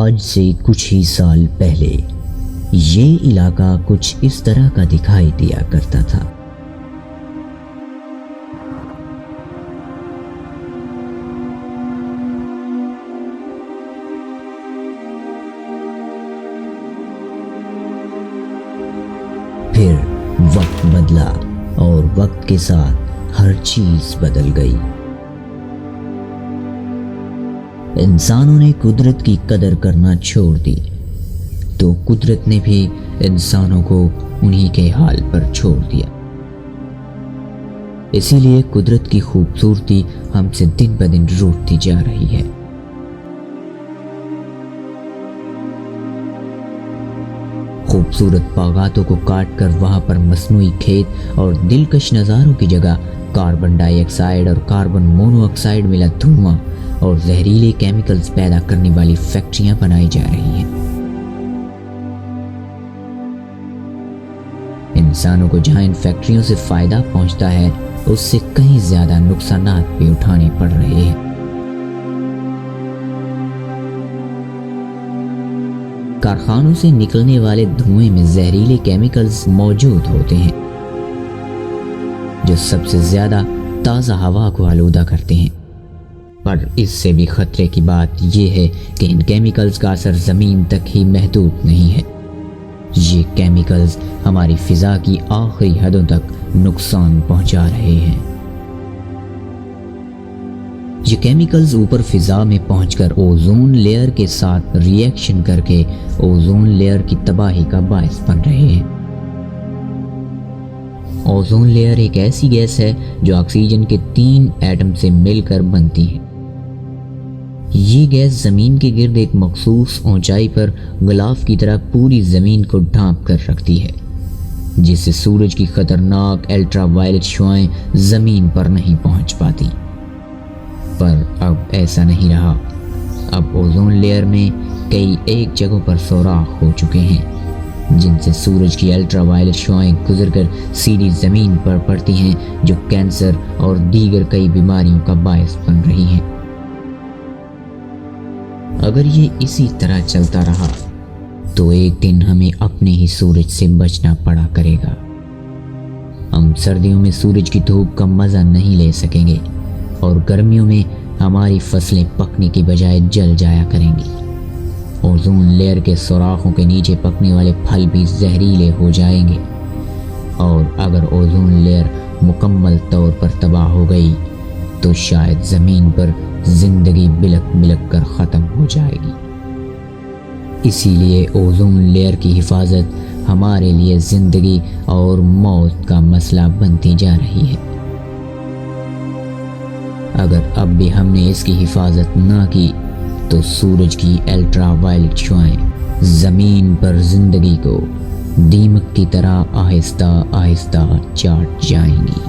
آج سے کچھ ہی سال پہلے یہ علاقہ کچھ اس طرح کا دکھائی دیا کرتا تھا۔ پھر وقت بدلا اور وقت کے ساتھ ہر چیز بدل گئی۔ انسانوں نے قدرت کی قدر کرنا چھوڑ دی تو قدرت نے بھی انسانوں کو انہی کے حال پر چھوڑ دیا۔ اسی لیے قدرت کی خوبصورتی ہم سے دن بدن روٹتی جا رہی ہے۔ خوبصورت باغاتوں کو کاٹ کر وہاں پر مصنوعی کھیت اور دلکش نظاروں کی جگہ کاربن ڈائی آکسائیڈ اور کاربن مونو آکسائیڈ ملا دھواں اور زہریلے کیمیکلز پیدا کرنے والی فیکٹریاں بنائی جا رہی ہیں۔ انسانوں کو جہاں ان فیکٹریوں سے فائدہ پہنچتا ہے اس سے کہیں زیادہ نقصانات بھی اٹھانے پڑ رہے ہیں۔ کارخانوں سے نکلنے والے دھوئیں میں زہریلے کیمیکلز موجود ہوتے ہیں جو سب سے زیادہ تازہ ہوا کو آلودہ کرتے ہیں، پر اس سے بھی خطرے کی بات یہ ہے کہ ان کیمیکلز کا اثر زمین تک ہی محدود نہیں ہے۔ یہ کیمیکلز ہماری فضا کی آخری حدوں تک نقصان پہنچا رہے ہیں۔ یہ کیمیکلز اوپر فضا میں پہنچ کر اوزون لیئر کے ساتھ ری ایکشن کر کے اوزون لیئر کی تباہی کا باعث بن رہے ہیں۔ اوزون لیئر ایک ایسی گیس ہے جو آکسیجن کے 3 ایٹم سے مل کر بنتی ہے۔ یہ گیس زمین کے گرد ایک مخصوص اونچائی پر غلاف کی طرح پوری زمین کو ڈھانپ کر رکھتی ہے، جس سے سورج کی خطرناک الٹرا وائلٹ شعاعیں زمین پر نہیں پہنچ پاتی۔ پر اب ایسا نہیں رہا۔ اب اوزون لیئر میں کئی ایک جگہوں پر سوراخ ہو چکے ہیں جن سے سورج کی الٹرا وائلٹ شعاعیں گزر کر سیدھی زمین پر پڑتی ہیں، جو کینسر اور دیگر کئی بیماریوں کا باعث بن رہی ہیں۔ اگر یہ اسی طرح چلتا رہا تو ایک دن ہمیں اپنے ہی سورج سے بچنا پڑا کرے گا۔ ہم سردیوں میں سورج کی دھوپ کا مزہ نہیں لے سکیں گے اور گرمیوں میں ہماری فصلیں پکنے کی بجائے جل جایا کریں گی۔ اوزون لیئر کے سوراخوں کے نیچے پکنے والے پھل بھی زہریلے ہو جائیں گے، اور اگر اوزون لیئر مکمل طور پر تباہ ہو گئی تو شاید زمین پر زندگی بلک بلک کر ختم ہو جائے گی۔ اسی لیے اوزون لیئر کی حفاظت ہمارے لیے زندگی اور موت کا مسئلہ بنتی جا رہی ہے۔ اگر اب بھی ہم نے اس کی حفاظت نہ کی تو سورج کی الٹرا وائلٹ شعاعیں زمین پر زندگی کو دیمک کی طرح آہستہ آہستہ چاٹ جائیں گی۔